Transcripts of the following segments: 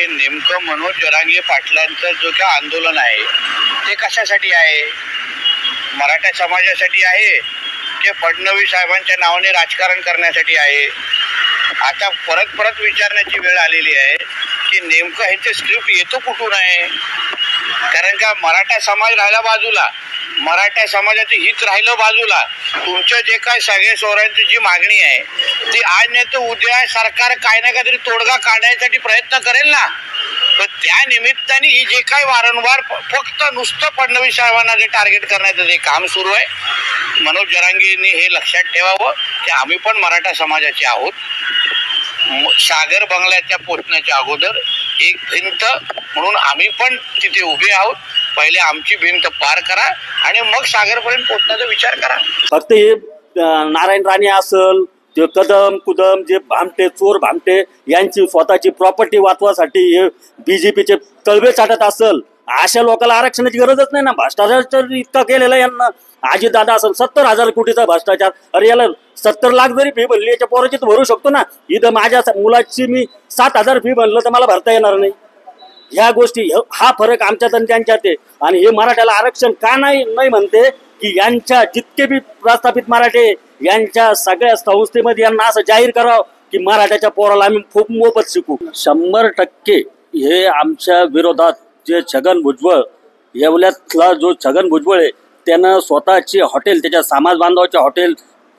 की नेमकं मनोज जरांगे पाटलांचं जो काय आंदोलन आहे ते कशासाठी आहे? मराठा समाजासाठी आहे की फडणवीस साहेबांच्या नावाने राजकारण करण्यासाठी आहे? आता परत परत विचारण्याची वेळ आलेली आहे की नेमकं ह्याचे स्क्रिप्ट येतो कुठून आहे. कारण का मराठा समाज राहिला बाजूला, मराठा समाजाचं हित राहिलं बाजूला, तुमचं जे काय सगळे सोहऱ्यांची जी मागणी आहे ती आज नाही तर उद्या सरकार काय ना काहीतरी तोडगा काढण्यासाठी प्रयत्न करेल ना. तर त्या निमित्ताने ही जे काय वारंवार फक्त नुसतं फडणवीस साहेबांना जे टार्गेट करण्याचं जे काम सुरू आहे, मनोज जरांगेंनी हे लक्षात ठेवावं की आम्ही पण मराठा समाजाचे आहोत. सागर बंगल्याच्या पोचण्याच्या अगोदर एक भिंत म्हणून आम्ही पण तिथे उभे आहोत. पहिले आमची भिंत पार करा आणि मग सागरपर्यंत पोहोचण्याचा विचार करा. फक्त हे नारायण राणे असल, जे कदम कुदम, जे भामटे चोर भामटे यांची स्वतःची प्रॉपर्टी वाचवासाठी हे बीजेपीचे तळवे चाटत असल, अशा लोकांना आरक्षणाची गरजच नाही ना. भ्रष्टाचार इतका केलेला यांना. अजितदादा असेल 70,000 कोटीचा भ्रष्टाचार. अरे याला 70 लाख जरी फी भरली याच्या पोराची तर भरू शकतो ना. इथं माझ्या मुलाची मी 7,000 फी भरलं तर मला भरता येणार नाही. ह्या गोष्टी, हा फरक आमच्यात आणि त्यांच्यात आहे. आणि हे मराठ्याला आरक्षण का नाही म्हणते की यांच्या जितके बी प्रस्थापित मराठे यांच्या सगळ्या संस्थेमध्ये यांना असं जाहीर करावं की मराठ्याच्या पोराला आम्ही खूप मोफत शिकू. 100% हे आमच्या विरोधात जे छगन भुजबळ, येवल्यातला जो छगन भुजबळ आहे त्यानं स्वतःची हॉटेल, त्याच्या समाज बांधवाच्या हॉटेल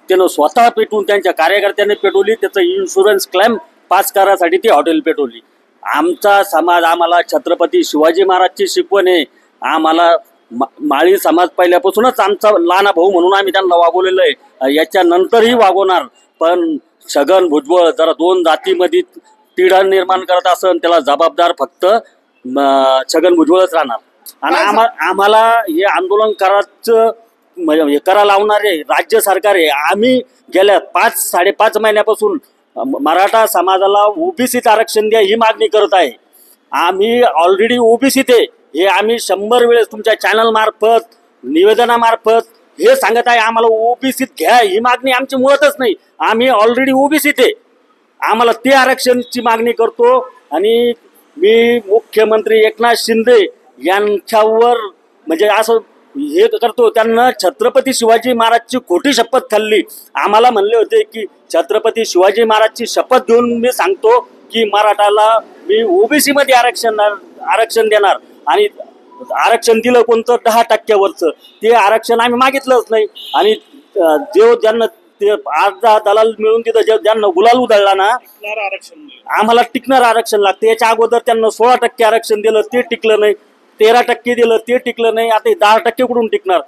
त्यानं स्वतः पेटवून त्यांच्या कार्यकर्त्यांनी पेटवली. त्याचं इन्शुरन्स क्लेम पास करायसाठी ती हॉटेल पेटवली. आमचा समाज, आम्हाला छत्रपती शिवाजी महाराजची शिकवण आहे. आम्हाला माळी समाज पहिल्यापासूनच आमचा लहान भाऊ म्हणून आम्ही त्यांना वागवलेलं आहे, याच्यानंतरही वागवणार. पण छगन भुजबळ जरा दोन जातीमध्ये तिढा निर्माण करत असेल त्याला जबाबदार फक्त छगन भुजबळच राहणार. आणि आम्हाला हे आंदोलन हे करा लावणारे राज्य सरकार आहे. आम्ही गेल्या 5-5.5 महिन्यापासून मराठा समाजाला ओबीसीत आरक्षण द्या ही मागणी करत आहे. आम्ही ऑलरेडी ओबीसीत आहे हे आम्ही 100 वेळेस तुमच्या चॅनल मार्फत, निवेदनामार्फत हे सांगत आहे. आम्हाला ओबीसीत घ्या ही मागणी आमची मुळातच नाही. आम्ही ऑलरेडी ओबीसीत आहे. आम्हाला ते आरक्षणची मागणी करतो. आणि मी मुख्यमंत्री एकनाथ शिंदे यांच्यावर म्हणजे असं हे करतो, त्यांना छत्रपती शिवाजी महाराजची खोटी शपथ खाल्ली. आम्हाला म्हणले होते की छत्रपती शिवाजी महाराजची शपथ घेऊन मी सांगतो की मराठाला मी ओबीसी मध्ये आरक्षण देणार. आणि आरक्षण दिलं कोणतं 10%वरचं, ते आरक्षण आम्ही मागितलंच नाही. आणि ज्यांना ते 8-10 दलाल मिळून तिथं ज्यांना गुलाल उधळला ना, आम्हाला टिकणार आरक्षण लागतं. याच्या अगोदर त्यांना 16% आरक्षण दिलं, ते टिकलं नाही. 13% दिलं, ते टिकलं नाही. आता 10% कुठून टिकणार?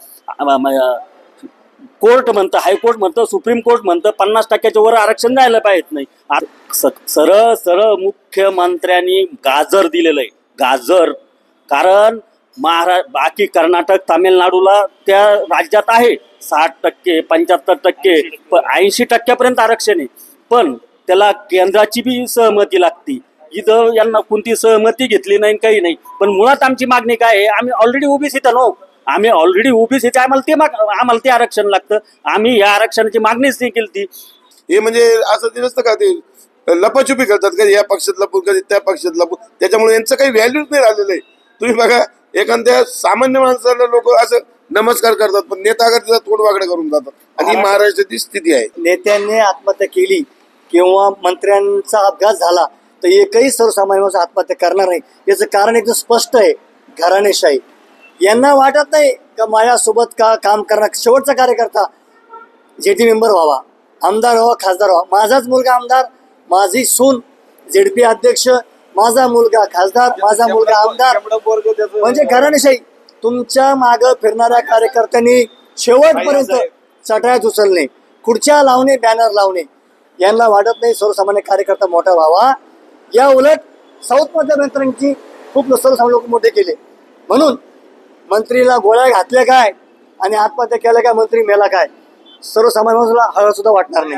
कोर्ट म्हणतं, हायकोर्ट म्हणतं, सुप्रीम कोर्ट म्हणतं 50%च्या वर आरक्षण द्यायला पाहिजे नाही. सरळ मुख्यमंत्र्यांनी गाजर दिलेलं आहे, गाजर. कारण बाकी कर्नाटक, तामिळनाडूला त्या राज्यात आहे 60%, 75%, 80% आरक्षण आहे. पण त्याला केंद्राची बी सहमती लागते. इथं यांना कोणती सहमती घेतली नाही, काही नाही. पण मुळात आमची मागणी काय आहे? आम्ही ऑलरेडी ओबीसीत नो, आम्ही ऑलरेडी ओबीसीत, आम्हाला ते आरक्षण लागतं. आम्ही या आरक्षणाची मागणीच नाही केली. हे म्हणजे असं ते नसतं का, ते लपाछुपी करतात, कधी या पक्षात लपून कधी त्या पक्षात लपून. त्याच्यामुळे यांचं काही व्हॅल्यूच नाही राहिलेलं आहे. तुम्ही बघा, एखाद्या सामान्य माणसाला लोक असं नमस्कार करतात, पण नेता अगर तिला तोंड वाकडे करून जातात. आणि ही महाराष्ट्राची स्थिती आहे. नेत्यांनी आत्महत्या केली किंवा मंत्र्यांचा अपघात झाला तर एकही सर्वसामान्य माणूस आत्महत्या करणार नाही. याचं कारण एकदम स्पष्ट आहे, घराणेशाही. यांना वाटत नाही का माझ्यासोबत का काम करणार शेवटचा कार्यकर्ता जेटी मेंबर व्हावा, आमदार व्हावा, खासदार व्हावा. माझाच मुलगा आमदार, माझी सून जेडपी अध्यक्ष, माझा मुलगा खासदार, माझा मुलगा आमदार. म्हणजे घराणेशाही. तुमच्या मागं फिरणाऱ्या कार्यकर्त्यांनी शेवटपर्यंत चटयात उचलणे, खुर्च्या लावणे, बॅनर लावणे. यांना वाटत नाही सर्वसामान्य कार्यकर्ता मोठा व्हावा. या उलट साऊथमधल्या मंत्र्यांची खूप सर्वसामान्य लोक मोठे केले. म्हणून मंत्रीला गोळ्या घातल्या काय आणि आत्महत्या केल्या काय, मंत्री मेला काय, सर्वसामान्य माणसाला हळद सुद्धा वाटणार नाही.